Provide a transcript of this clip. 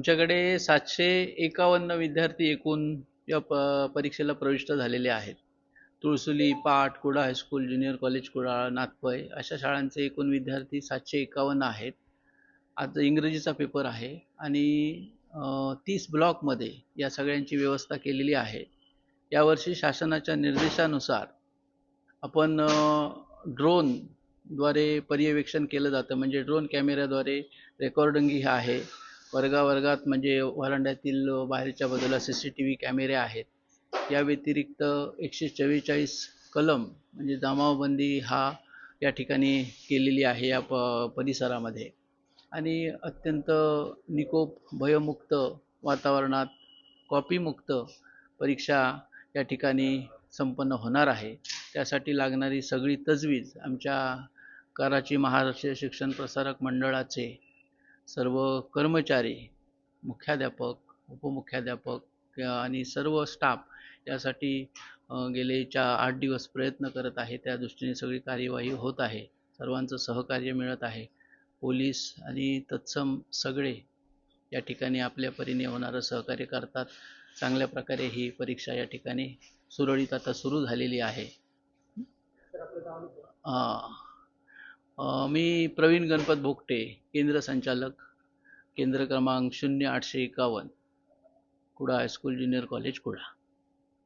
आमच्याकडे 751 विद्यार्थी एकूण या परीक्षेला प्रविष्ट झालेले आहेत. Tulsuli, Pat, Kudal high school, junior college Kudal, Nathpai अशा शाळांचे एकूण विद्यार्थी 751 आहेत. आज इंग्रजीचा पेपर आहे आणि 30 ब्लॉकमध्ये या सगळ्यांची व्यवस्था केलेली आहे. यावर्षी शासनाच्या निर्देशानुसार आपण ड्रोनद्वारे पर्यवेक्षण केलं जातं, म्हणजे ड्रोन कॅमेऱ्याद्वारे रेकॉर्डिंग आहे. वर्गावर्गात म्हणजे व्हरांड्यातील बाहेरच्या बाजूला CCTV कॅमेरे आहेत. या व्यतिरिक्त 144 कलम म्हणजे जमावबंदी हा या ठिकाणी केलेली आहे या परिसरामध्ये. आणि अत्यंत निकोप भयमुक्त वातावरणात कॉपीमुक्त परीक्षा या ठिकाणी संपन्न होणार आहे. त्यासाठी लागणारी सगळी तजवीज आमच्या कराची महाराष्ट्र शिक्षण प्रसारक मंडळाचे सर्व कर्मचारी, मुख्याध्यापक, उपमुख्याध्यापक आणि सर्व स्टाफ यासाठी गेले 8 दिवस प्रयत्न करत आहे. त्या दृष्टीने सगळी कार्यवाही होत आहे. सर्वांचं सहकार्य मिळत आहे. पोलीस आणि तत्सम सगळे या ठिकाणी आपल्या परीने होणारं सहकार्य करतात. चांगल्या प्रकारे ही परीक्षा या ठिकाणी सुरळीत आता सुरू झालेली आहे. मी प्रवीण गणपत भोगटे, केंद्र संचालक, केंद्र क्रमांक 0851, Kudal high school, junior college Kudal.